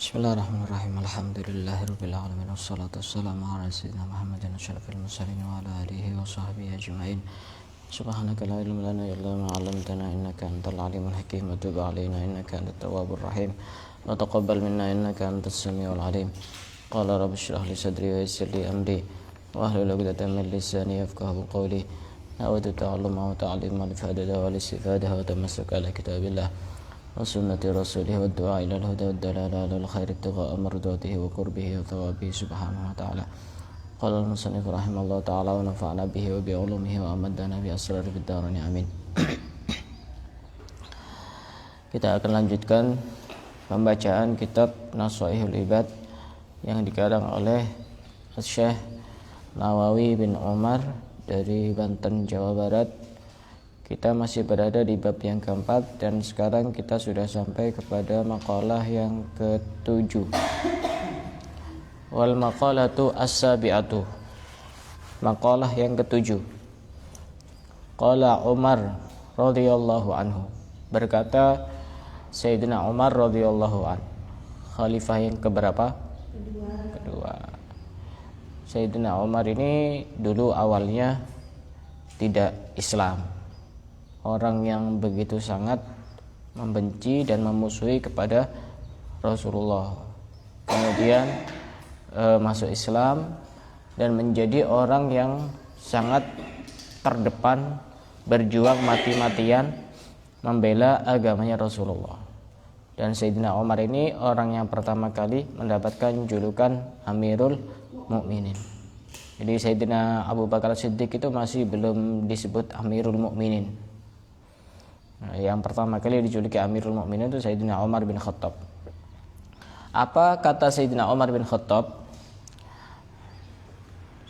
Bismillahirrahmanirrahim. Alhamdulillahirabbil alamin wassalatu wassalamu ala sayyidina Muhammadin asyrafil mursalin wa ala alihi wa sahbihi ajmain. Subhanaka la ilma lana illa ma 'allamtana innaka antal alimul hakim wa tub 'alaina innaka antat tawwabur rahim wa taqabbal minna innaka antas samiul alim. Qala rabbi shrah li sadri wa yassir li amri wa hlul 'uqdatam min lisani yafqahu qawli. A'udzu ta'alluma wa ta'allima li fadada wa li sifadaha wa tamassuka ala kitabillah wa sunnati rasulih wa du'a ila al-huda wa dalala ala al-khair ibtigha'a mardatihi wa qurbihi wa thawabihi subhanahu wa ta'ala. Qala al-musannif rahimallahu ta'ala wa nafa'ana bihi wa bi ulumihi wa amadana bi asrar fid darain amin. Kita akan lanjutkan pembacaan kitab Nashaihul Ibad yang dikarang oleh Syekh Nawawi bin Umar dari Banten, Jawa Barat. Kita masih berada di bab yang keempat dan sekarang kita sudah sampai kepada maqalah yang ke-7. Wal maqalatu as-sabi'atu. Maqalah yang ke-7. Qala Umar radhiyallahu anhu. Berkata Sayyidina Umar radhiyallahu anhu. Khalifah yang keberapa? Kedua. Sayyidina Umar ini dulu awalnya tidak Islam. Orang yang begitu sangat membenci dan memusuhi kepada Rasulullah. Kemudian masuk Islam dan menjadi orang yang sangat terdepan, berjuang mati-matian membela agamanya Rasulullah. Dan Sayyidina Umar ini orang yang pertama kali mendapatkan julukan Amirul Mukminin. Jadi Sayyidina Abu Bakar Siddiq itu masih belum disebut Amirul Mukminin. Nah, yang pertama kali dijuluki Amirul Mukminin itu Sayyidina Umar bin Khattab. Apa kata Sayyidina Umar bin Khattab?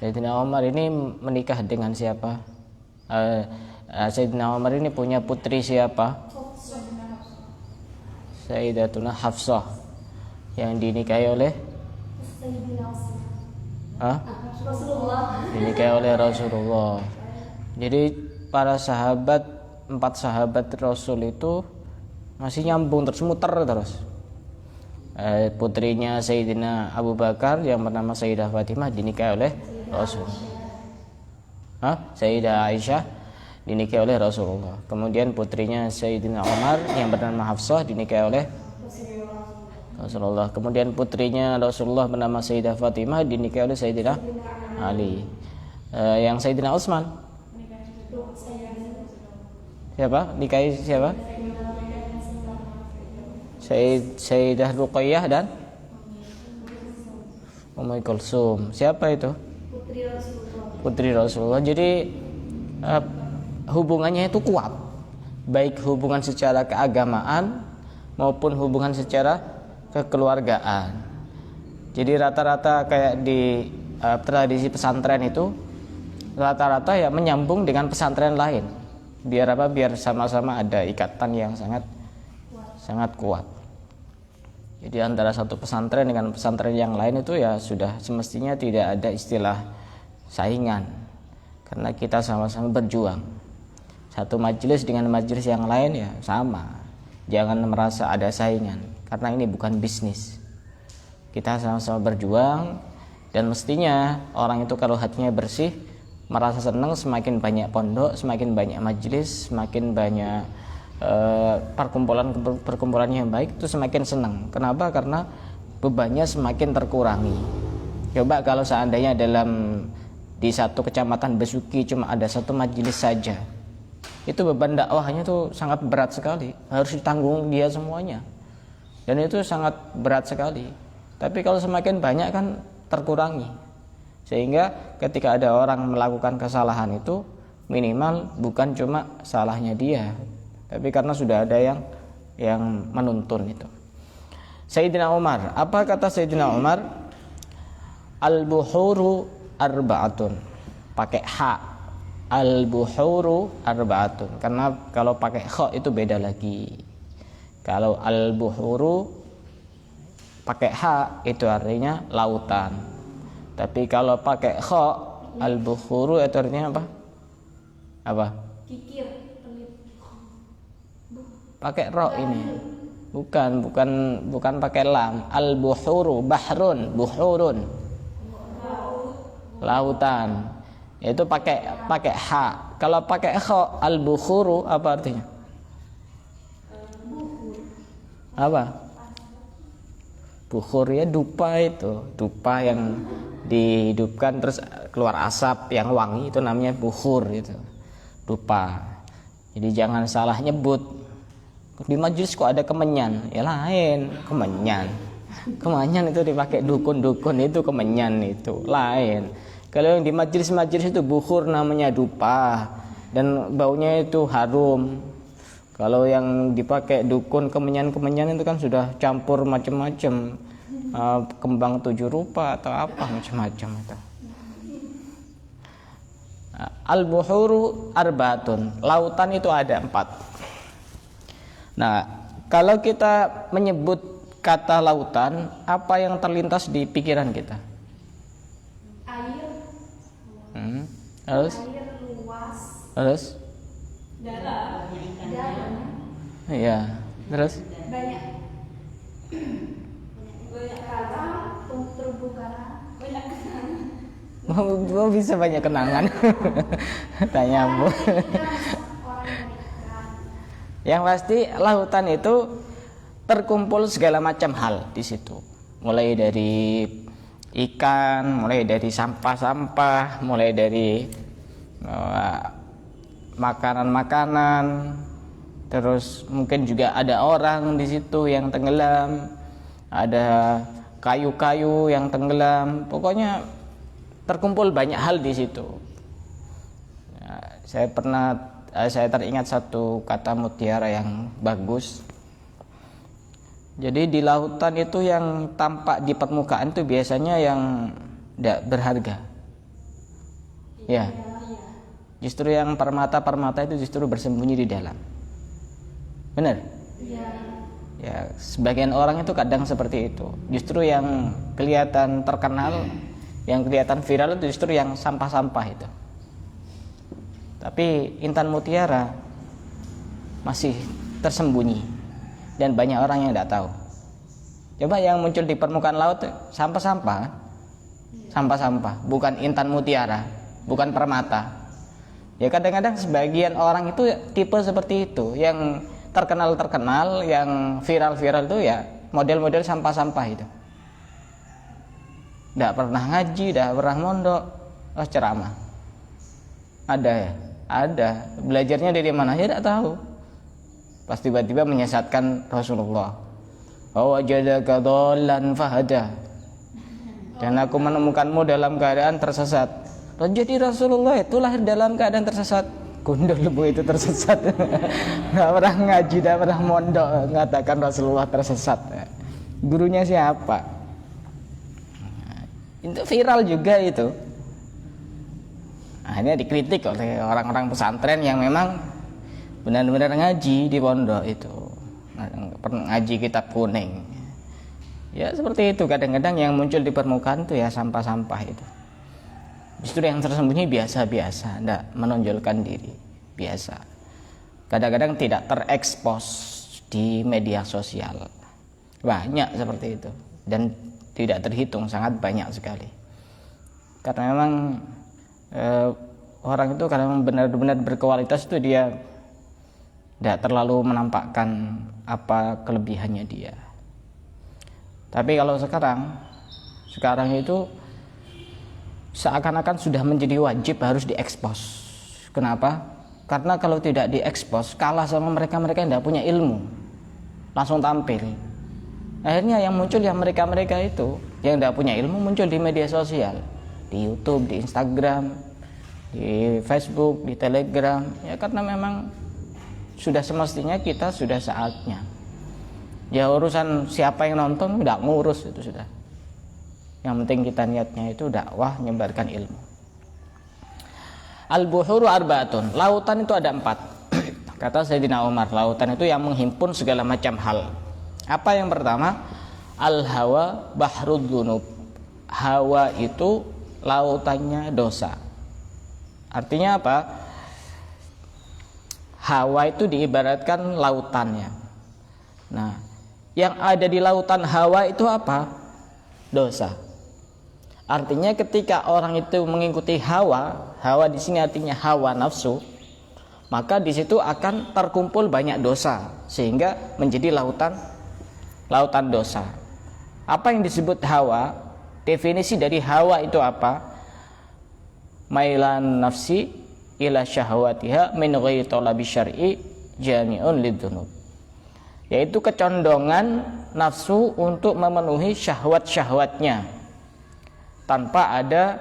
Sayyidina Umar ini menikah dengan siapa? Sayyidina Umar ini punya putri siapa? Sayyidatuna Hafsah yang dinikahi oleh dinikahi oleh Rasulullah. Jadi para sahabat, 4 sahabat Rasul itu masih nyambung terus, muter terus. Putrinya Sayyidina Abu Bakar yang bernama Sayyidah Fatimah dinikahi oleh Rasul. Sayyidah Aisyah dinikahi oleh Rasulullah. Kemudian putrinya Sayyidina Umar yang bernama Hafsah dinikahi oleh Rasulullah. Kemudian putrinya Rasulullah bernama Sayyidah Fatimah dinikahi oleh Sayyidina Ali. Yang Sayyidina Utsman siapa? Nikahi siapa? Sayyidah Ruqayyah dan Ummu Kulsum. Siapa itu? Putri Rasulullah. Jadi hubungannya itu kuat, baik hubungan secara keagamaan maupun hubungan secara kekeluargaan. Jadi rata-rata kayak di tradisi pesantren itu rata-rata ya menyambung dengan pesantren lain. Biar apa? Biar sama-sama ada ikatan yang sangat kuat. Jadi antara satu pesantren dengan pesantren yang lain itu ya sudah semestinya tidak ada istilah saingan, karena kita sama-sama berjuang. Satu majelis dengan majelis yang lain ya sama. Jangan merasa ada saingan, karena ini bukan bisnis. Kita sama-sama berjuang dan mestinya orang itu kalau hatinya bersih, merasa senang. Semakin banyak pondok, semakin banyak majelis, semakin banyak perkumpulan yang baik, itu semakin senang. Kenapa? Karena bebannya semakin terkurangi. Coba kalau seandainya di satu kecamatan Besuki cuma ada satu majelis saja, itu beban dakwahnya tuh sangat berat sekali, harus ditanggung dia semuanya, dan itu sangat berat sekali. Tapi kalau semakin banyak kan terkurangi, sehingga ketika ada orang melakukan kesalahan itu minimal bukan cuma salahnya dia, tapi karena sudah ada yang menuntun itu. Sayyidina Umar, apa kata Sayyidina Umar? Al-buhuru arba'atun. Pakai ha. Al-buhuru arba'atun. Karena kalau pakai kha itu beda lagi. Kalau al-buhuru pakai ha itu artinya lautan. Tapi kalau pakai kha, al-bukhuru itu artinya apa? Apa? Kikir. Pakai ro ini. bukan pakai lam. Al-buhuru, bahrun, buhurun. Lautan. Itu pakai ha. Kalau pakai kha, al-bukhuru apa artinya? Apa? Bukhur ya dupa itu. Dupa yang dihidupkan terus keluar asap yang wangi itu namanya bukhur itu. Dupa. Jadi jangan salah nyebut. Di majelis kok ada kemenyan? Ya lain, kemenyan. Kemenyan itu dipakai dukun-dukun itu kemenyan itu lain. Kalau yang di majelis-majelis itu bukhur namanya dupa dan baunya itu harum. Kalau yang dipakai dukun kemenyan-kemenyan itu kan sudah campur macam-macam, kembang 7 rupa atau apa macam-macam itu. Al-buhuru arbatun, lautan itu ada 4. Nah, kalau kita menyebut kata lautan, apa yang terlintas di pikiran kita? Air. Terus? Air luas. Terus? Dalam. Iya. Terus? Banyak. Banyak kata, terumbu karang. Banyak kenangan. Mau bisa banyak kenangan. Tanya Bu. Yang pasti lautan itu terkumpul segala macam hal di situ. Mulai dari ikan, mulai dari sampah-sampah, mulai dari makanan-makanan, terus mungkin juga ada orang di situ yang tenggelam, ada kayu-kayu yang tenggelam, pokoknya terkumpul banyak hal di situ. Saya teringat satu kata mutiara yang bagus. Jadi di lautan itu yang tampak di permukaan itu biasanya yang tidak berharga. Ya. Justru yang permata-permata itu justru bersembunyi di dalam. Benar? Iya. Ya, sebagian orang itu kadang seperti itu. Justru yang kelihatan terkenal, yang kelihatan viral itu justru yang sampah-sampah itu. Tapi intan mutiara masih tersembunyi dan banyak orang yang tidak tahu. Coba yang muncul di permukaan laut sampah-sampah, sampah-sampah, bukan intan mutiara, bukan permata. Ya kadang-kadang sebagian orang itu tipe seperti itu, yang terkenal, yang viral-viral itu ya model-model sampah-sampah itu. Tidak pernah ngaji, tidak pernah mondok, ceramah. Ada ya? Ada. Belajarnya dari mana? Ya tidak tahu. Pas tiba-tiba menyesatkan Rasulullah. Wajadaka dhallan fahada. Dan aku menemukanmu dalam keadaan tersesat. Jadi Rasulullah itu lahir dalam keadaan tersesat. Gundul bu itu tersesat. Nggak pernah ngaji, nggak pernah mondok, mengatakan Rasulullah tersesat. Gurunya siapa? Itu viral juga itu. Akhirnya dikritik oleh orang-orang pesantren yang memang benar-benar ngaji di pondok itu, ngaji kitab kuning. Ya seperti itu, kadang-kadang yang muncul di permukaan itu ya sampah-sampah itu. Justru yang tersembunyi biasa-biasa, tidak menonjolkan diri, biasa. Kadang-kadang tidak terekspos di media sosial. Banyak seperti itu dan tidak terhitung, sangat banyak sekali. Karena memang orang itu kalau benar-benar berkualitas itu dia tidak terlalu menampakkan apa kelebihannya dia. Tapi kalau sekarang itu seakan-akan sudah menjadi wajib harus diekspos. Kenapa? Karena kalau tidak diekspos kalah sama mereka-mereka yang tidak punya ilmu, langsung tampil. Akhirnya yang muncul yang mereka-mereka itu yang tidak punya ilmu muncul di media sosial, di YouTube, di Instagram, di Facebook, di Telegram. Ya karena memang sudah semestinya kita sudah saatnya. Ya urusan siapa yang nonton tidak ngurus itu sudah. Yang penting kita niatnya itu dakwah, menyebarkan ilmu. Al-buhuru arbaatun, lautan itu ada 4. Kata Sayyidina Umar, lautan itu yang menghimpun segala macam hal. Apa yang pertama? Al-hawa bahrud dzunub. Hawa itu lautannya dosa. Artinya apa? Hawa itu diibaratkan lautannya. Nah, yang ada di lautan hawa itu apa? Dosa. Artinya ketika orang itu mengikuti hawa di sini artinya hawa nafsu, maka di situ akan terkumpul banyak dosa sehingga menjadi lautan dosa. Apa yang disebut hawa? Definisi dari hawa itu apa? Mailan nafsi ila syahwatiha min ghairi talabi syar'i jami'un lidzunub. Yaitu kecondongan nafsu untuk memenuhi syahwat-syahwatnya tanpa ada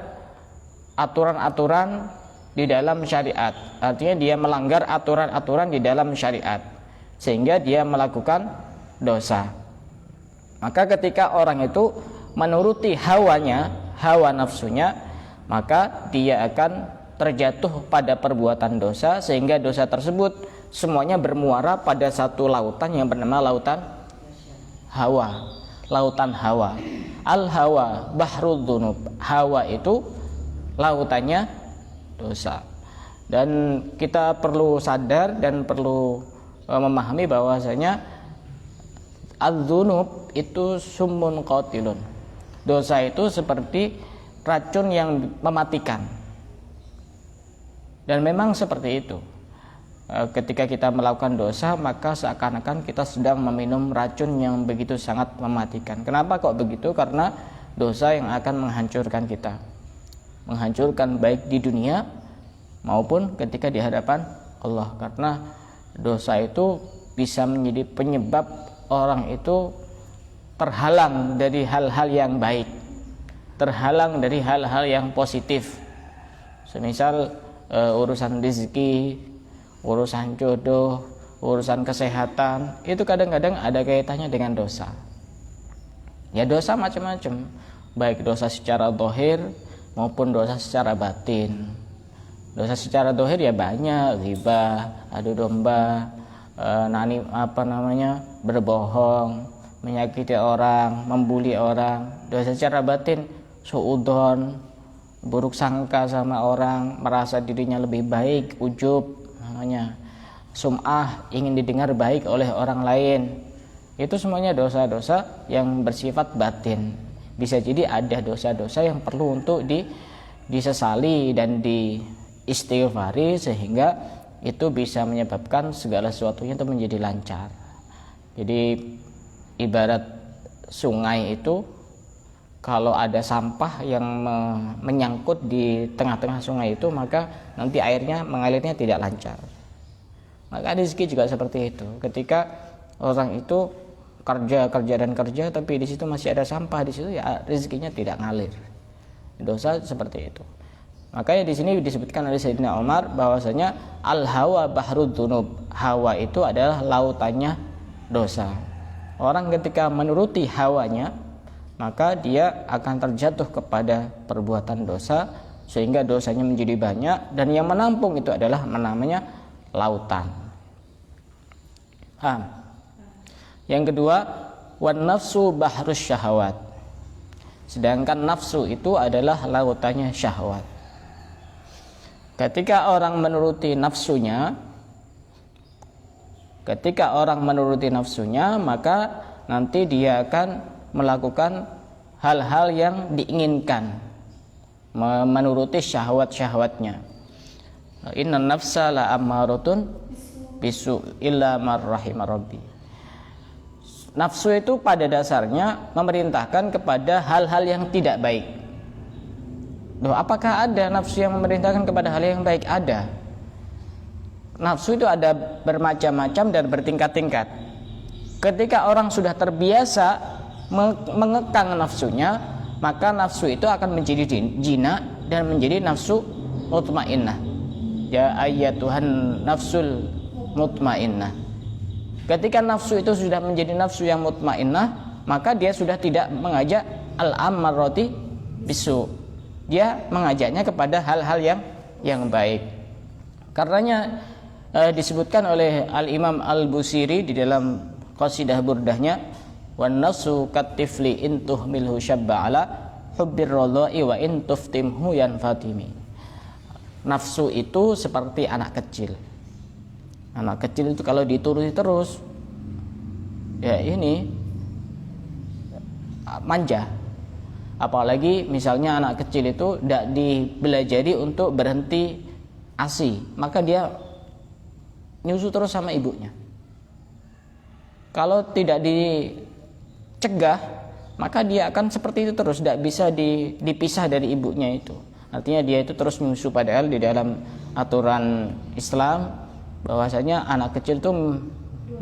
aturan-aturan di dalam syariat. Artinya dia melanggar aturan-aturan di dalam syariat sehingga dia melakukan dosa. Maka ketika orang itu menuruti hawanya, hawa nafsunya, maka dia akan terjatuh pada perbuatan dosa sehingga dosa tersebut semuanya bermuara pada satu lautan yang bernama lautan hawa. Lautan hawa. Al-hawa bahrul dzunub. Hawa itu lautannya dosa. Dan kita perlu sadar dan perlu memahami bahwasanya az-dzunub itu summun qatilun. Dosa itu seperti racun yang mematikan. Dan memang seperti itu. Ketika kita melakukan dosa, maka seakan-akan kita sedang meminum racun yang begitu sangat mematikan. Kenapa kok begitu? Karena dosa yang akan menghancurkan kita, menghancurkan baik di dunia maupun ketika di hadapan Allah. Karena dosa itu bisa menjadi penyebab orang itu terhalang dari hal-hal yang baik, terhalang dari hal-hal yang positif. Semisal urusan rezeki, urusan jodoh, urusan kesehatan, itu kadang-kadang ada kaitannya dengan dosa. Ya dosa macam-macam, baik dosa secara zahir maupun dosa secara batin. Dosa secara zahir ya banyak, ghibah, adu domba, berbohong, menyakiti orang, membuli orang. Dosa secara batin, suudzon, buruk sangka sama orang, merasa dirinya lebih baik, ujub, namanya sum'ah, ingin didengar baik oleh orang lain. Itu semuanya dosa-dosa yang bersifat batin. Bisa jadi ada dosa-dosa yang perlu untuk disesali dan diistighfari sehingga itu bisa menyebabkan segala sesuatunya itu menjadi lancar. Jadi ibarat sungai itu, kalau ada sampah yang menyangkut di tengah-tengah sungai itu, maka nanti airnya mengalirnya tidak lancar. Maka rezeki juga seperti itu. Ketika orang itu kerja tapi di situ masih ada sampah di situ, ya rezekinya tidak ngalir. Dosa seperti itu. Makanya di sini disebutkan oleh Sayyidina Umar bahwasanya al-hawa bahrud dzunub. Hawa itu adalah lautannya dosa. Orang ketika menuruti hawanya, maka dia akan terjatuh kepada perbuatan dosa sehingga dosanya menjadi banyak, dan yang menampung itu adalah namanya lautan. Yang kedua, wan nafsu bahrus syahwat. Sedangkan nafsu itu adalah lautannya syahwat. Ketika orang menuruti nafsunya, maka nanti dia akan melakukan hal-hal yang diinginkan, menuruti syahwat-syahwatnya. Inna nafsa la ammaratun bisu illa man rahima rabbi. Nafsu itu pada dasarnya memerintahkan kepada hal-hal yang tidak baik. Loh, apakah ada nafsu yang memerintahkan kepada hal yang baik? Ada. Nafsu itu ada bermacam-macam dan bertingkat-tingkat. Ketika orang sudah terbiasa mengekang nafsunya, maka nafsu itu akan menjadi jina dan menjadi nafsu mutmainnah. Ya ayyatuhan nafsul mutmainnah. Ketika nafsu itu sudah menjadi nafsu yang mutmainnah, maka dia sudah tidak mengajak al-ammarati bisu. Dia mengajaknya kepada hal-hal yang baik. Karenanya disebutkan oleh Al-Imam Al-Busiri di dalam qasidah burdahnya, wan nafsu katifli in tuhmilhu syabba ala hubbir radha'i wa in tuftimhu yanfatimi. Nafsu itu seperti anak kecil. Anak kecil itu kalau dituruti terus, ya ini manja. Apalagi misalnya anak kecil itu tidak dibelajari untuk berhenti ASI, maka dia nyusu terus sama ibunya. Kalau tidak dicegah, maka dia akan seperti itu terus, tidak bisa dipisah dari ibunya itu. Artinya dia itu terus nyusu, padahal di dalam aturan Islam bahwasanya anak kecil itu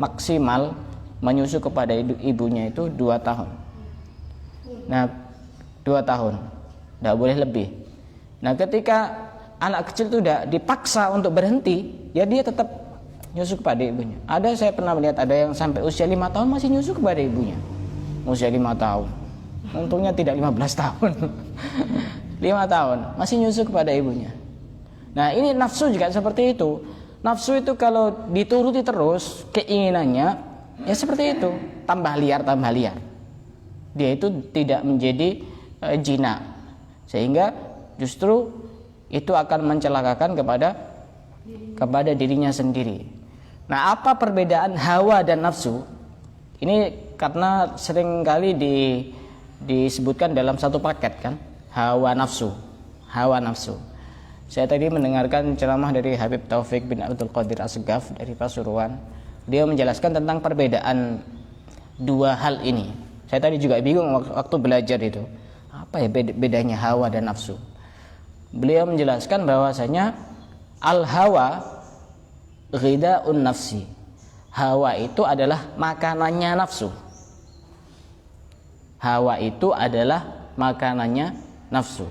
maksimal menyusu kepada ibunya itu 2 tahun. Nah, 2 tahun, tidak boleh lebih. Nah, ketika anak kecil itu tidak dipaksa untuk berhenti, ya dia tetap nyusu kepada ibunya. Saya pernah melihat ada yang sampai usia 5 tahun masih nyusu kepada ibunya. Usia 5 tahun, untungnya tidak 15 tahun. 5 tahun masih nyusu kepada ibunya. Nah, ini nafsu juga seperti itu. Nafsu itu kalau dituruti terus keinginannya, ya seperti itu, tambah liar. Dia itu tidak menjadi jina, sehingga justru itu akan mencelakakan kepada dirinya sendiri. Nah, apa perbedaan hawa dan nafsu? Ini karena seringkali disebutkan dalam satu paket kan, hawa nafsu. Saya tadi mendengarkan ceramah dari Habib Taufik bin Abdul Qadir Asgaf dari Pasuruan. Dia menjelaskan tentang perbedaan dua hal ini. Saya tadi juga bingung waktu belajar itu. Apa ya bedanya hawa dan nafsu? Beliau menjelaskan bahwasanya al-hawa ghida'un nafsi. Hawa itu adalah makanannya nafsu. Hawa itu adalah makanannya nafsu.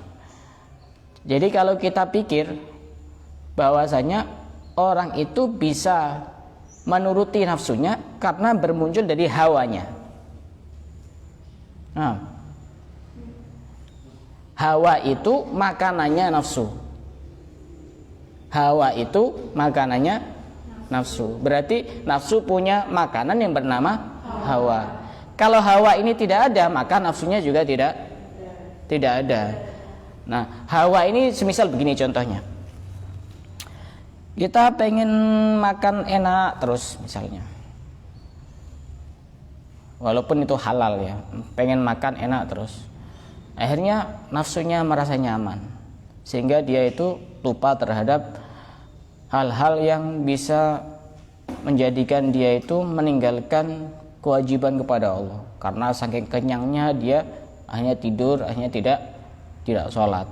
Jadi kalau kita pikir bahwasanya orang itu bisa menuruti nafsunya karena bermuncul dari hawanya. Nah, hawa itu makanannya nafsu. Hawa itu makanannya nafsu. Berarti nafsu punya makanan yang bernama hawa. Kalau hawa ini tidak ada, maka nafsunya juga tidak ada. Nah, hawa ini semisal begini contohnya. Kita pengen makan enak terus misalnya. Walaupun itu halal ya, pengen makan enak terus. Akhirnya nafsunya merasa nyaman, sehingga dia itu lupa terhadap hal-hal yang bisa menjadikan dia itu meninggalkan kewajiban kepada Allah. Karena saking kenyangnya dia hanya tidur, hanya tidak sholat.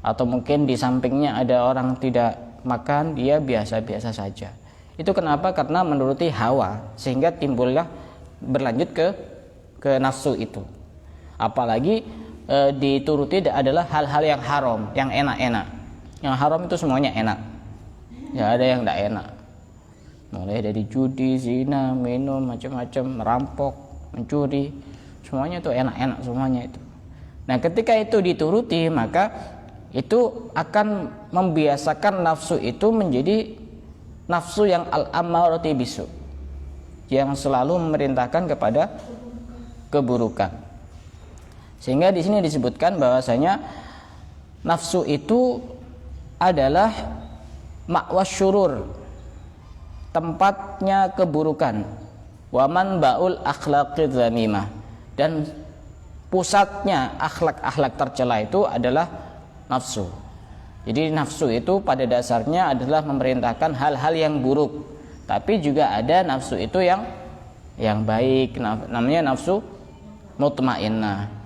Atau mungkin di sampingnya ada orang tidak makan, dia biasa-biasa saja. Itu kenapa? Karena menuruti hawa, sehingga timbullah berlanjut ke nafsu itu. Apalagi dituruti adalah hal-hal yang haram, yang enak-enak. Yang haram itu semuanya enak, ya ada yang tidak enak, mulai dari judi, zina, minum, macam-macam, merampok, mencuri, semuanya itu enak-enak semuanya itu. Nah, ketika itu dituruti, maka itu akan membiasakan nafsu itu menjadi nafsu yang al-ammarati bisu, yang selalu memerintahkan kepada keburukan. Sehingga di sini disebutkan bahwasanya nafsu itu adalah ma'was syurur, tempatnya keburukan, waman baul akhlaqid zamimah, dan pusatnya akhlak-akhlak tercela itu adalah nafsu. Jadi nafsu itu pada dasarnya adalah memerintahkan hal-hal yang buruk, tapi juga ada nafsu itu yang baik, namanya nafsu mutmainnah.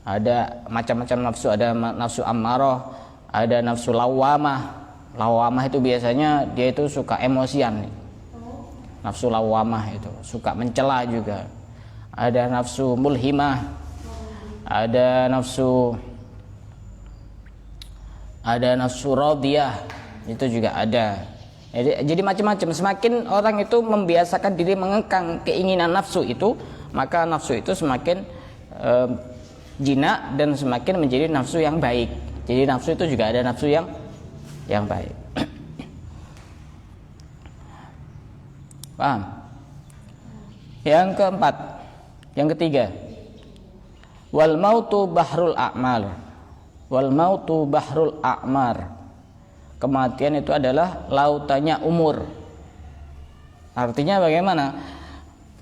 Ada macam-macam nafsu, ada nafsu ammarah, ada nafsu lawamah. Lawamah itu biasanya dia itu suka emosian. Nafsu lawamah itu suka mencela juga. Ada nafsu mulhimah, ada nafsu radiyah, itu juga ada. Jadi macam-macam. Semakin orang itu membiasakan diri mengekang keinginan nafsu itu, maka nafsu itu semakin jinak dan semakin menjadi nafsu yang baik. Jadi nafsu itu juga ada nafsu yang baik. Paham? Yang keempat, yang ketiga, wal mautu bahrul a'mal. Wal mautu bahrul a'mar. Kematian itu adalah lautannya umur. Artinya bagaimana?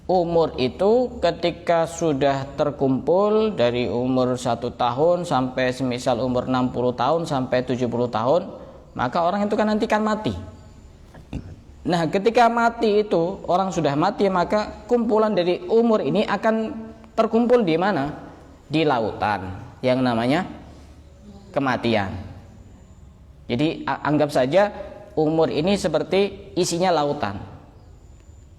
umur itu ketika sudah terkumpul dari umur 1 tahun sampai semisal umur 60 tahun sampai 70 tahun, maka orang itu kan nanti kan mati. Nah, ketika mati itu, orang sudah mati, maka kumpulan dari umur ini akan terkumpul di mana? Di lautan yang namanya kematian. Jadi anggap saja umur ini seperti isinya lautan.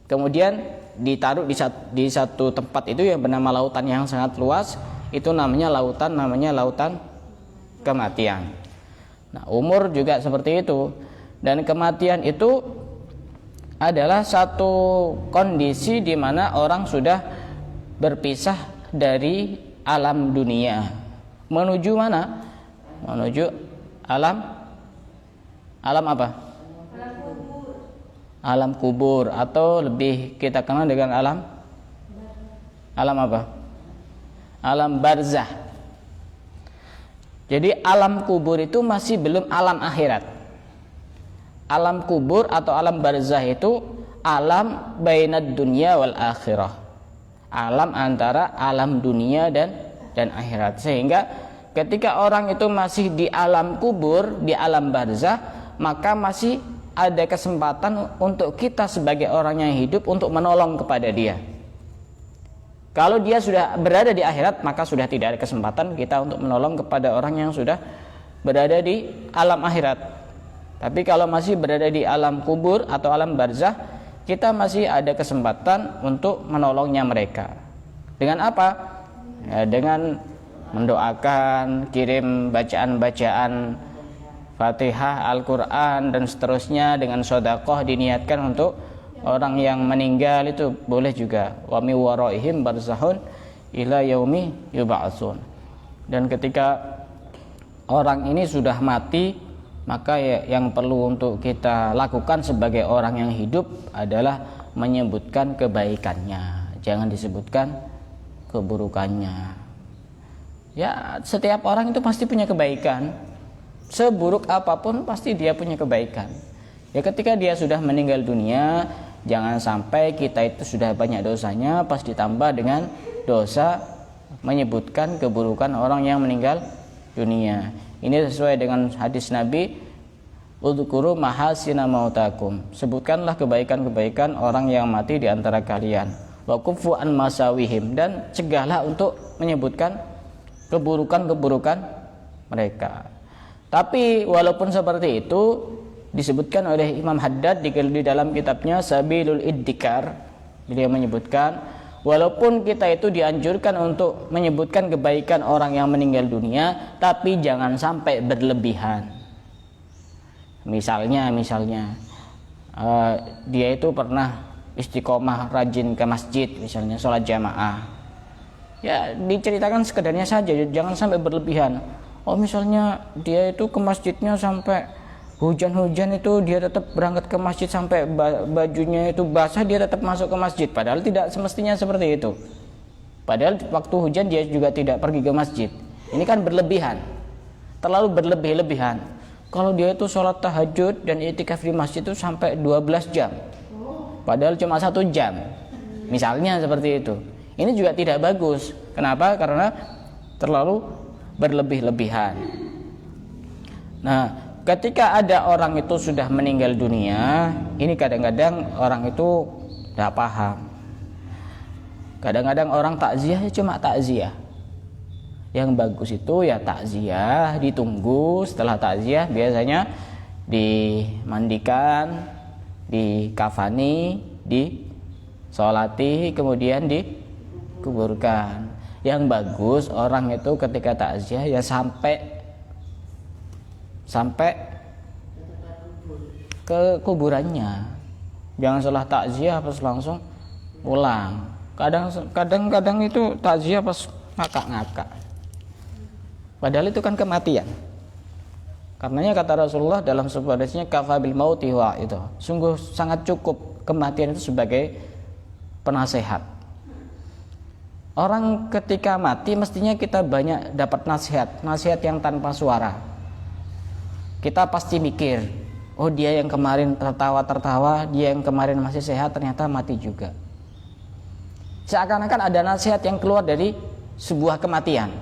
Kemudian ditaruh di satu tempat itu yang bernama lautan yang sangat luas, itu namanya lautan kematian. Nah, umur juga seperti itu, dan kematian itu adalah satu kondisi di mana orang sudah berpisah dari alam dunia menuju mana? Menuju alam apa? Alam kubur, atau lebih kita kenal dengan alam apa? Alam barzah. Jadi alam kubur itu masih belum alam akhirat. Alam kubur atau alam barzah itu alam bainad dunya wal akhirah. Alam antara alam dunia dan akhirat. Sehingga ketika orang itu masih di alam kubur, di alam barzah, maka masih ada kesempatan untuk kita sebagai orang yang hidup untuk menolong kepada dia. Kalau dia sudah berada di akhirat, maka sudah tidak ada kesempatan kita untuk menolong kepada orang yang sudah berada di alam akhirat. Tapi kalau masih berada di alam kubur atau alam barzah, kita masih ada kesempatan untuk menolongnya mereka. Dengan apa? Ya, dengan mendoakan, kirim bacaan-bacaan Fatihah, Al-Quran dan seterusnya, dengan sedekah diniatkan untuk orang yang meninggal itu boleh juga. Wa mi waraihim barzahun ila yaumi yub'atsun. Dan ketika orang ini sudah mati, maka yang perlu untuk kita lakukan sebagai orang yang hidup adalah menyebutkan kebaikannya, jangan disebutkan keburukannya. Ya, setiap orang itu pasti punya kebaikan. Seburuk apapun pasti dia punya kebaikan. Ya, ketika dia sudah meninggal dunia, jangan sampai kita itu sudah banyak dosanya, pas ditambah dengan dosa menyebutkan keburukan orang yang meninggal dunia. Ini sesuai dengan hadis Nabi, udhkuru mahasina mautakum, sebutkanlah kebaikan-kebaikan orang yang mati di antara kalian, wa kufu an masawihim, dan cegahlah untuk menyebutkan keburukan-keburukan mereka. Tapi walaupun seperti itu, disebutkan oleh Imam Haddad di dalam kitabnya Sabilul Iddikar, beliau menyebutkan walaupun kita itu dianjurkan untuk menyebutkan kebaikan orang yang meninggal dunia, tapi jangan sampai berlebihan. Misalnya dia itu pernah istiqomah rajin ke masjid, misalnya sholat jamaah, ya diceritakan sekedarnya saja, jangan sampai berlebihan. Oh, misalnya dia itu ke masjidnya sampai hujan-hujan itu dia tetap berangkat ke masjid, sampai bajunya itu basah dia tetap masuk ke masjid, padahal tidak semestinya seperti itu. Padahal waktu hujan dia juga tidak pergi ke masjid. Ini kan berlebihan, terlalu berlebih-lebihan. Kalau dia itu sholat tahajud dan i'tikaf di masjid itu sampai 12 jam, padahal cuma 1 jam, misalnya seperti itu. Ini juga tidak bagus. Kenapa? Karena terlalu berlebih-lebihan. Nah, ketika ada orang itu sudah meninggal dunia, ini kadang-kadang orang itu tidak paham. Kadang-kadang orang takziah cuma takziah. Yang bagus itu ya takziah, ditunggu. Setelah takziah biasanya dimandikan, dikafani, disolati, kemudian dikuburkan. Yang bagus orang itu ketika takziah ya sampai ke kuburannya. Jangan setelah takziah pas langsung pulang. Kadang-kadang itu takziah pas ngakak-ngakak. Padahal itu kan kematian. Karenanya kata Rasulullah dalam sebuah hadisnya, kafa bil mauti wa itu. Sungguh sangat cukup kematian itu sebagai penasehat. Orang ketika mati mestinya kita banyak dapat nasihat yang tanpa suara. Kita pasti mikir, oh dia yang kemarin tertawa-tertawa, dia yang kemarin masih sehat ternyata mati juga. seakan-akan ada nasihat yang keluar dari sebuah kematian.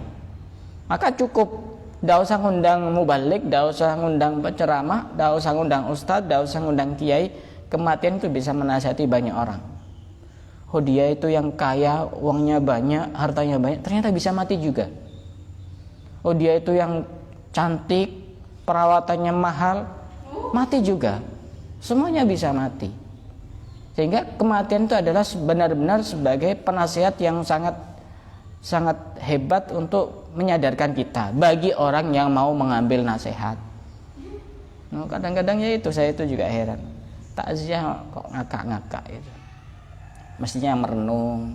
Maka cukup, tidak usah ngundang mubalik, tidak usah ngundang penceramah, tidak usah ngundang ustadz, tidak usah ngundang kiai. Kematian itu bisa menasihati banyak orang. Oh, dia itu yang kaya, uangnya banyak, hartanya banyak, ternyata bisa mati juga. Oh, dia itu yang cantik, perawatannya mahal, mati juga. Semuanya bisa mati. Sehingga kematian itu adalah benar-benar sebagai penasihat yang sangat hebat untuk menyadarkan kita bagi orang yang mau mengambil nasihat. Nah, kadang-kadang ya itu, saya itu juga heran. Takziah kok ngakak-ngakak itu. Mestinya merenung.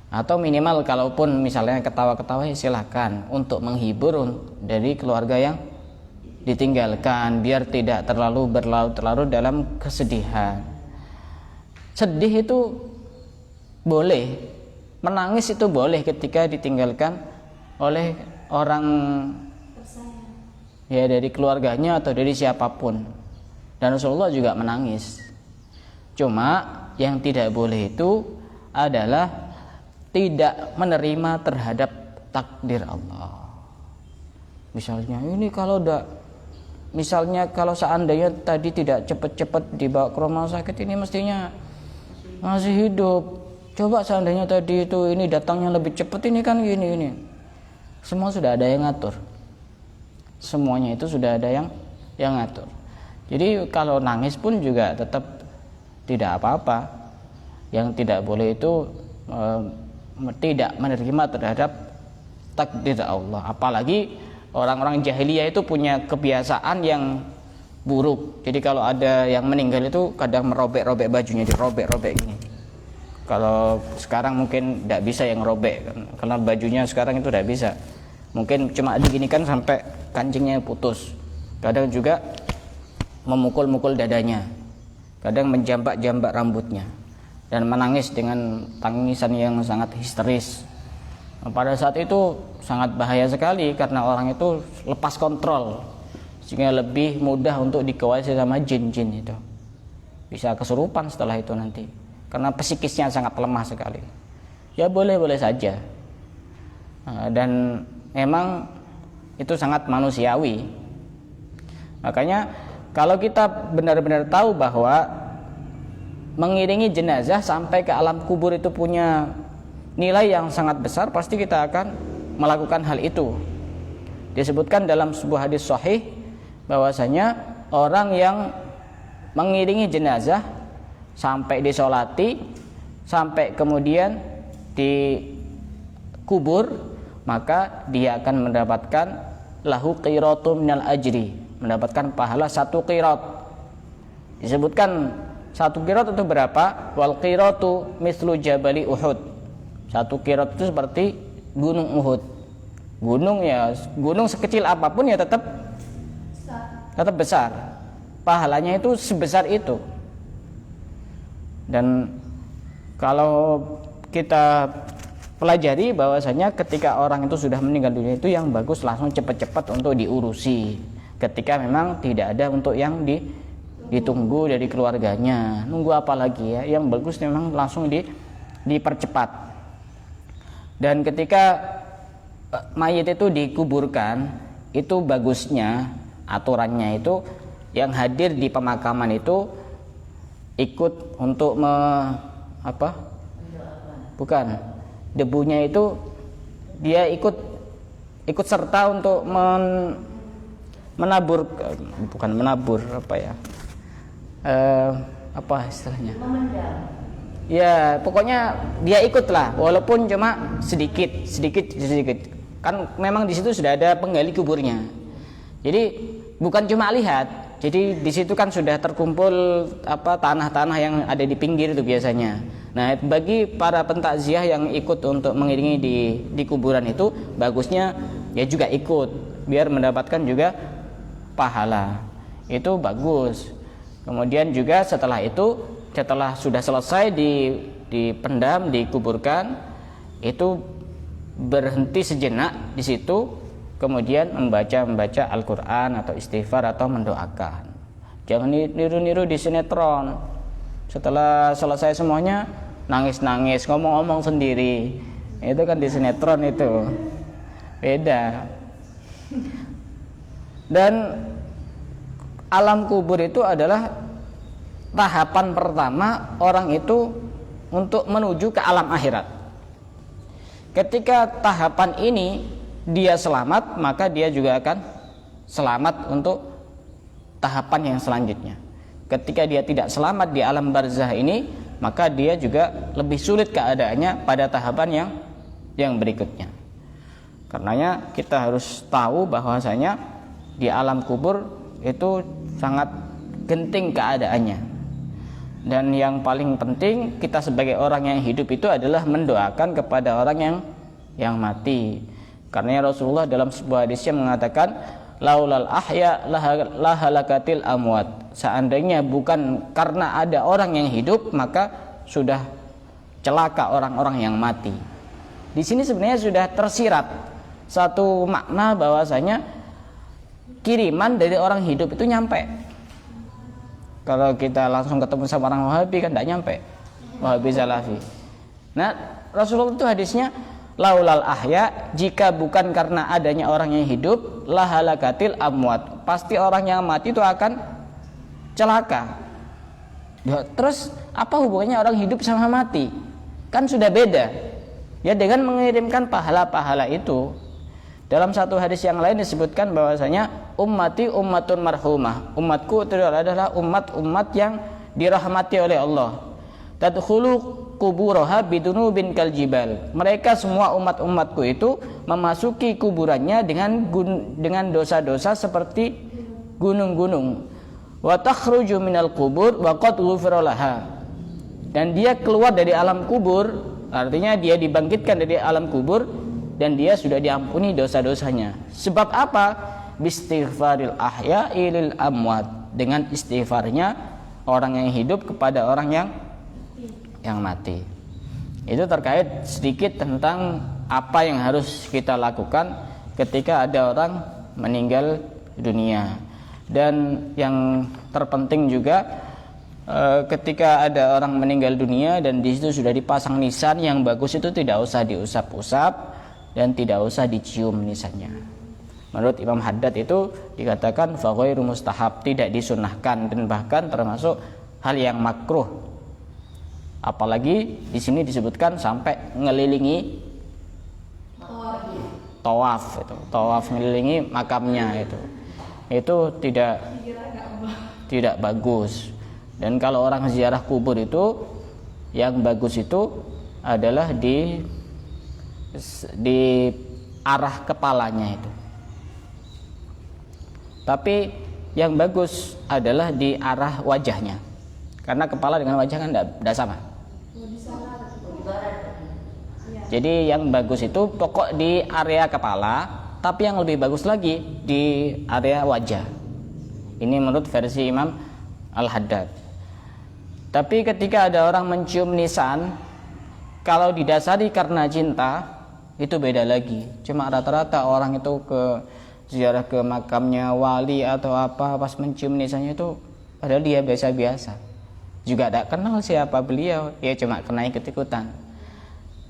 Atau minimal kalaupun misalnya ketawa-ketawa, silakan untuk menghibur dari keluarga yang ditinggalkan, biar tidak terlalu berlarut-larut dalam kesedihan. Sedih itu boleh, menangis itu boleh ketika ditinggalkan oleh orang ya dari keluarganya atau dari siapapun. Dan Rasulullah juga menangis. Cuma yang tidak boleh itu adalah tidak menerima terhadap takdir Allah. Misalnya ini kalau seandainya tadi tidak cepat-cepat dibawa ke rumah sakit, ini mestinya masih hidup. Coba seandainya tadi itu ini datangnya lebih cepat, ini kan gini. Semua sudah ada yang ngatur. Semuanya itu sudah ada yang ngatur. Jadi kalau nangis pun juga tetap tidak apa-apa. Yang tidak boleh itu tidak menerima terhadap takdir Allah. Apalagi orang-orang jahiliyah itu punya kebiasaan yang buruk. Jadi kalau ada yang meninggal itu kadang merobek-robek bajunya, dirobek-robek gini. Kalau sekarang mungkin tidak bisa yang robek, karena bajunya sekarang itu tidak bisa. Mungkin cuma diginikan sampai kancingnya putus. Kadang juga memukul-mukul dadanya. Kadang menjambak-jambak rambutnya. Dan menangis dengan tangisan yang sangat histeris. Pada saat itu sangat bahaya sekali karena orang itu lepas kontrol. Sehingga lebih mudah untuk dikuasai sama jin-jin itu. Bisa kesurupan setelah itu nanti. Karena psikisnya sangat lemah sekali. Ya boleh-boleh saja. Dan memang itu sangat manusiawi. Makanya kalau kita benar-benar tahu bahwa mengiringi jenazah sampai ke alam kubur itu punya nilai yang sangat besar, pasti kita akan melakukan hal itu. Disebutkan dalam sebuah hadis sahih bahwasanya orang yang mengiringi jenazah sampai disolati, sampai kemudian dikubur, maka dia akan mendapatkan lahu qiratu minal ajri, mendapatkan pahala 1 qirat. Disebutkan 1 qirat itu berapa? Wal qiratu mislu jabali Uhud. 1 qirat itu seperti gunung Uhud. Gunung sekecil apapun ya tetap besar. Pahalanya itu sebesar itu. Dan kalau kita pelajari bahwasanya ketika orang itu sudah meninggal dunia itu yang bagus langsung cepat-cepat untuk diurusi. Ketika memang tidak ada untuk yang ditunggu dari keluarganya, nunggu apa lagi ya? Yang bagus memang langsung dipercepat. Dan ketika mayit itu dikuburkan, itu bagusnya aturannya itu yang hadir di pemakaman itu ikut untuk debunya itu dia ikut serta untuk menabur istilahnya, ya pokoknya dia ikutlah walaupun cuma sedikit kan memang di situ sudah ada penggali kuburnya, jadi bukan cuma lihat. Jadi di situ kan sudah terkumpul tanah-tanah yang ada di pinggir itu biasanya. Nah, bagi para pentakziah yang ikut untuk mengiringi di kuburan itu bagusnya ya juga ikut biar mendapatkan juga pahala. Itu bagus. Kemudian juga setelah sudah selesai dipendam, dikuburkan, itu berhenti sejenak di situ. Kemudian membaca Al-Quran atau istighfar atau mendoakan. Jangan niru-niru di sinetron. Setelah selesai semuanya nangis-nangis, ngomong-ngomong sendiri. Itu kan di sinetron itu. Beda. Dan alam kubur itu adalah tahapan pertama orang itu untuk menuju ke alam akhirat. Ketika tahapan ini dia selamat, maka dia juga akan selamat untuk tahapan yang selanjutnya. Ketika dia tidak selamat di alam barzah ini, maka dia juga lebih sulit keadaannya pada tahapan yang berikutnya. Karenanya kita harus tahu bahwasanya di alam kubur itu sangat genting keadaannya. Dan yang paling penting kita sebagai orang yang hidup itu adalah mendoakan kepada orang yang mati. Karena Rasulullah dalam sebuah hadisnya mengatakan, laulal ahya lahalakatil amwat. Seandainya bukan karena ada orang yang hidup, maka sudah celaka orang-orang yang mati. Di sini sebenarnya sudah tersirat satu makna bahwasanya kiriman dari orang hidup itu nyampe. Kalau kita langsung ketemu sama orang Wahabi kan tidak nyampe. Wahabi Salafi. Nah, Rasulullah itu hadisnya, laulal ahya, jika bukan karena adanya orang yang hidup, lahalakatil amwat, pasti orang yang mati itu akan celaka. Terus apa hubungannya orang hidup sama mati? Kan sudah beda. Ya, dengan mengirimkan pahala-pahala itu. Dalam satu hadis yang lain disebutkan bahwasanya ummati ummatun marhumah. Umatku itu adalah umat-umat yang dirahmati oleh Allah. Tadkhulu kuburaha bidunubin kaljibal. Mereka semua umat-umatku itu memasuki kuburannya dengan dosa-dosa seperti gunung-gunung. Wa takhruju minal kubur wa qad ghufira laha. Dan dia keluar dari alam kubur, artinya dia dibangkitkan dari alam kubur dan dia sudah diampuni dosa-dosanya. Sebab apa? Bistighfaril ahya'i lil amwat. Dengan istighfarnya orang yang hidup kepada orang yang mati. Itu terkait sedikit tentang apa yang harus kita lakukan ketika ada orang meninggal dunia. Dan yang terpenting juga ketika ada orang meninggal dunia dan di situ sudah dipasang nisan yang bagus, itu tidak usah diusap-usap dan tidak usah dicium nisannya. Menurut Imam Haddad itu dikatakan fa ghairu mustahab, tidak disunahkan dan bahkan termasuk hal yang makruh. Apalagi di sini disebutkan sampai ngelilingi tawaf, itu tawaf ngelilingi makamnya, itu tidak bagus. Dan kalau orang ziarah kubur itu yang bagus itu adalah di arah kepalanya itu. Tapi yang bagus adalah di arah wajahnya. Karena kepala dengan wajah kan tidak sama. Jadi yang bagus itu pokok di area kepala, tapi yang lebih bagus lagi di area wajah. Ini menurut versi Imam Al-Haddad. Tapi ketika ada orang mencium nisan, kalau didasari karena cinta, itu beda lagi. Cuma rata-rata orang itu ke ziarah ke makamnya wali atau apa, pas mencium nisannya itu padahal dia biasa-biasa, juga tidak kenal siapa beliau, ya cuma kena ikut-ikutan.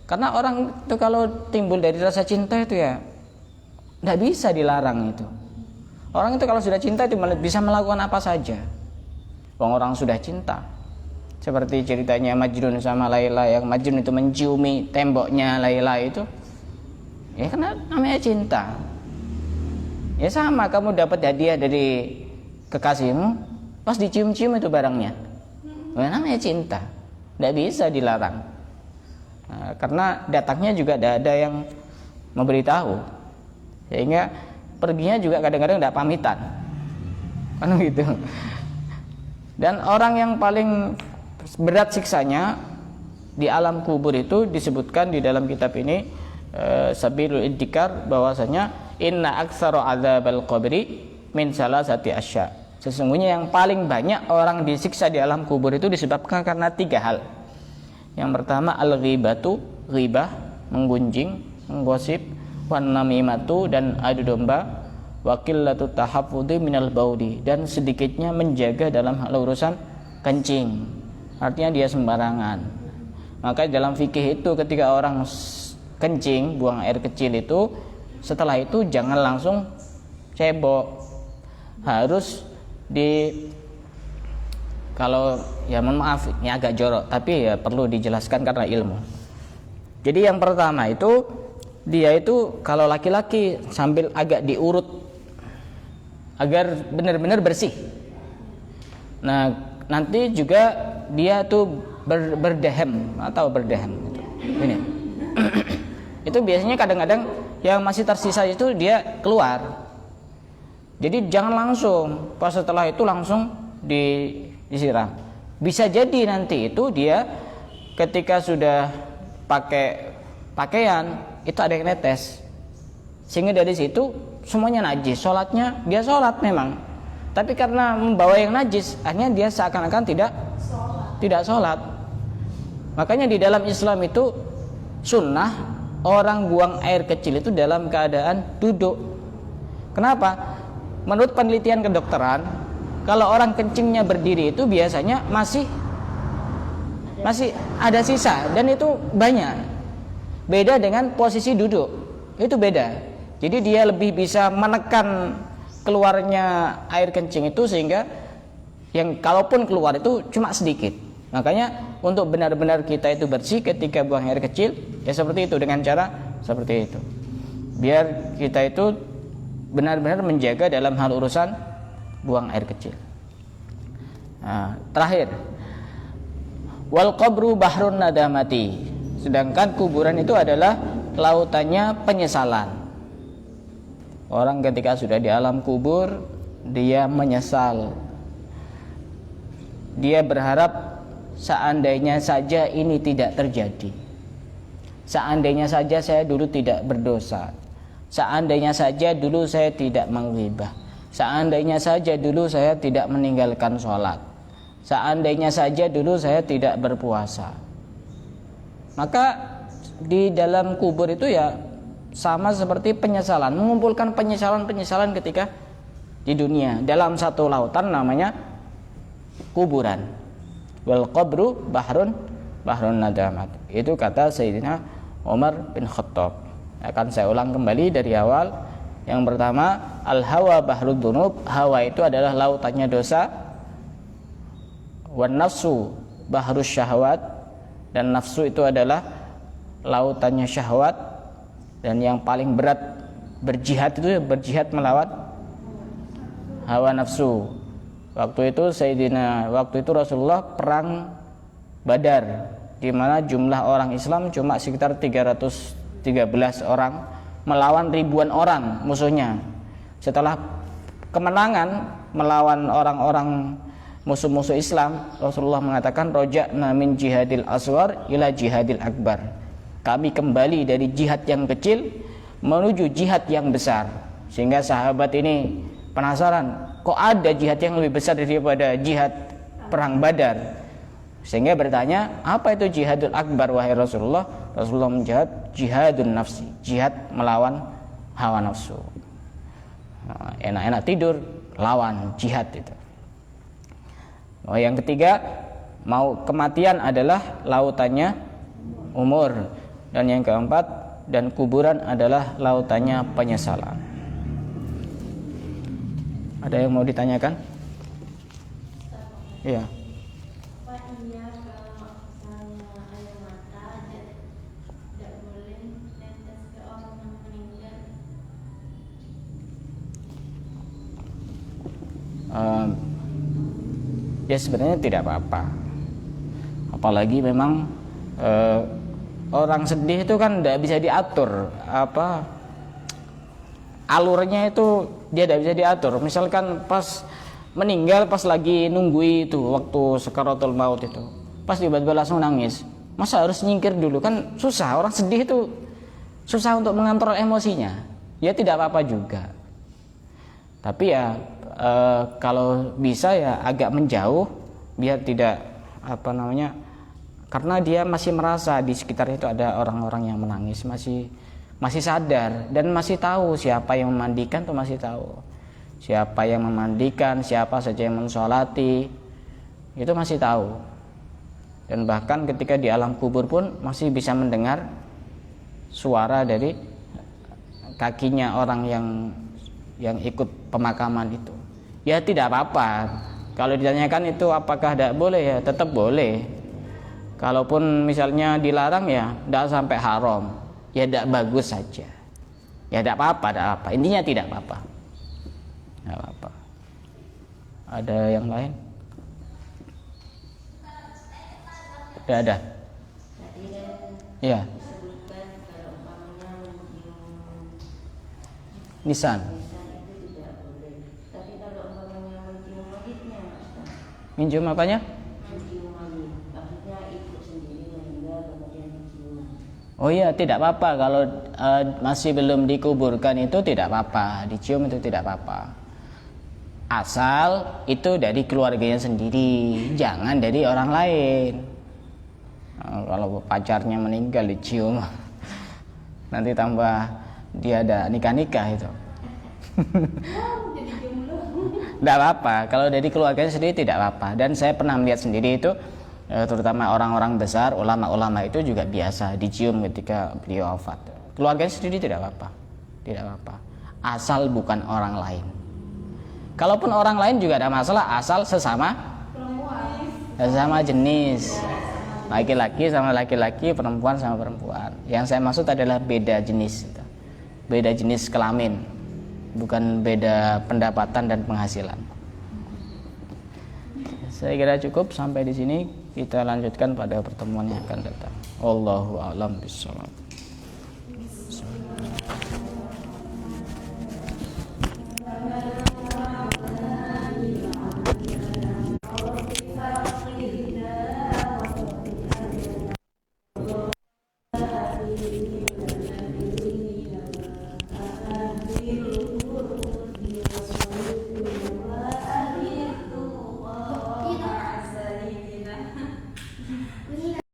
Karena orang itu kalau timbul dari rasa cinta itu ya tidak bisa dilarang itu. Orang itu kalau sudah cinta itu bisa melakukan apa saja. Orang sudah cinta. Seperti ceritanya Majnun sama Laila, yang Majnun itu menciumi temboknya Laila itu, ya karena namanya cinta. Ya sama, kamu dapat hadiah dari kekasihmu, pas dicium-cium itu barangnya, ya namanya cinta, tidak bisa dilarang. Nah, karena datangnya juga tidak ada yang memberitahu, sehingga perginya juga kadang-kadang tidak pamitan, kan gitu. Dan orang yang paling berat siksanya di alam kubur itu disebutkan di dalam kitab ini, Sabilul Iddikar, bahwasanya inna aktsara adzabal qabri min salasati asya. Sesungguhnya yang paling banyak orang disiksa di alam kubur itu disebabkan karena 3 hal. Yang pertama al-ghibatu, ghibah, menggunjing, menggosip, wan namimatu, dan adu domba, wa qillatu tahaffudhi minal baudi, dan sedikitnya menjaga dalam hal urusan kencing. Artinya dia sembarangan. Maka dalam fikih itu ketika orang kencing, buang air kecil itu, setelah itu jangan langsung cebok, harus kalau ya mohon maaf ini agak jorok, tapi ya perlu dijelaskan karena ilmu. Jadi yang pertama itu dia itu kalau laki-laki sambil agak diurut agar benar-benar bersih. Nah nanti juga dia tuh berdehem atau berdehem gitu. Ini itu biasanya kadang-kadang yang masih tersisa itu dia keluar. Jadi jangan langsung pas setelah itu langsung disiram. Bisa jadi nanti itu dia ketika sudah pakai pakaian itu ada yang netes, sehingga dari situ semuanya najis. Sholatnya dia sholat memang, tapi karena membawa yang najis akhirnya dia seakan-akan tidak sholat. Makanya di dalam Islam itu sunnah orang buang air kecil itu dalam keadaan duduk. Kenapa? Menurut penelitian kedokteran, kalau orang kencingnya berdiri itu biasanya masih ada sisa, dan itu banyak. Beda dengan posisi duduk, itu beda. Jadi dia lebih bisa menekan keluarnya air kencing itu, sehingga yang kalaupun keluar itu cuma sedikit. Makanya untuk benar-benar kita itu bersih ketika buang air kecil, ya seperti itu, dengan cara seperti itu. Biar kita itu benar-benar menjaga dalam hal urusan buang air kecil. Nah, terakhir, wal qabru bahrun nadamati. Sedangkan kuburan itu adalah lautannya penyesalan. Orang ketika sudah di alam kubur, dia menyesal. Dia berharap seandainya saja ini tidak terjadi. Seandainya saja saya dulu tidak berdosa. Seandainya saja dulu saya tidak menghibah. Seandainya saja dulu saya tidak meninggalkan sholat. Seandainya saja dulu saya tidak berpuasa. Maka di dalam kubur itu ya sama seperti penyesalan, mengumpulkan penyesalan-penyesalan ketika di dunia dalam satu lautan namanya kuburan. Wal qabru bahrun nadamat. Itu kata Sayyidina Umar bin Khattab. Akan saya ulang kembali dari awal. Yang pertama, al-hawa bahrud dzunub. Hawa itu adalah lautannya dosa. Wan nafsu bahrus syahwat. Dan nafsu itu adalah lautannya syahwat. Dan yang paling berat berjihad itu berjihad melawan hawa nafsu. Waktu itu Rasulullah perang Badar, di mana jumlah orang Islam cuma sekitar 313 orang melawan ribuan orang musuhnya. Setelah kemenangan melawan orang-orang musuh-musuh Islam, Rasulullah mengatakan roja'na min jihadil aswar ila jihadil akbar. Kami kembali dari jihad yang kecil menuju jihad yang besar. Sehingga sahabat ini penasaran, kok ada jihad yang lebih besar daripada jihad perang Badar? Sehingga bertanya, apa itu jihadul akbar wahai Rasulullah? Rasulullah menjawab, jihadun nafsi, jihad melawan hawa nafsu. Enak-enak tidur, lawan jihad itu. Yang ketiga, kematian adalah lautannya umur. Dan yang keempat, dan kuburan adalah lautannya penyesalan. Ada yang mau ditanyakan? Iya. Ya sebenarnya tidak apa-apa. Apalagi memang orang sedih itu kan tidak bisa diatur, alurnya itu dia tidak bisa diatur. Misalkan pas meninggal, pas lagi nunggu itu waktu sakaratul maut itu, pas tiba-tiba langsung nangis, masa harus nyingkir dulu? Kan susah, orang sedih itu susah untuk mengontrol emosinya. Ya tidak apa-apa juga. Tapi ya kalau bisa ya agak menjauh, biar tidak karena dia masih merasa di sekitar itu ada orang-orang yang menangis, masih sadar dan masih tahu siapa yang memandikan, tuh masih tahu siapa yang memandikan, siapa saja yang mensolati, itu masih tahu. Dan bahkan ketika di alam kubur pun masih bisa mendengar suara dari kakinya orang yang ikut pemakaman itu. Ya tidak apa-apa. Kalau ditanyakan itu apakah tidak boleh, ya tetap boleh. Kalaupun misalnya dilarang ya tidak sampai haram, ya tidak bagus saja. Ya tidak apa-apa, tidak apa. Intinya tidak apa-apa. Tidak apa-apa. Ada yang lain? Tidak ada. Iya. Nisan. Minjem apanya? Oh iya, tidak apa-apa kalau masih belum dikuburkan itu tidak apa-apa, dicium itu tidak apa-apa. Asal itu dari keluarganya sendiri, jangan dari orang lain. Kalau pacarnya meninggal dicium, nanti tambah dia ada nikah-nikah itu. Jadi jomblo. Tidak apa-apa, kalau dari keluarganya sendiri tidak apa-apa. Dan saya pernah melihat sendiri itu, terutama orang-orang besar, ulama-ulama itu juga biasa dicium ketika beliau wafat. Keluarganya sendiri tidak apa-apa, tidak apa-apa. Asal bukan orang lain. Kalaupun orang lain juga ada masalah, asal sesama jenis, laki-laki sama laki-laki, perempuan sama perempuan. Yang saya maksud adalah beda jenis, beda jenis kelamin, bukan beda pendapatan dan penghasilan. Saya kira cukup sampai di sini. Kita lanjutkan pada pertemuan yang akan datang. Wallahu a'lam bishawab.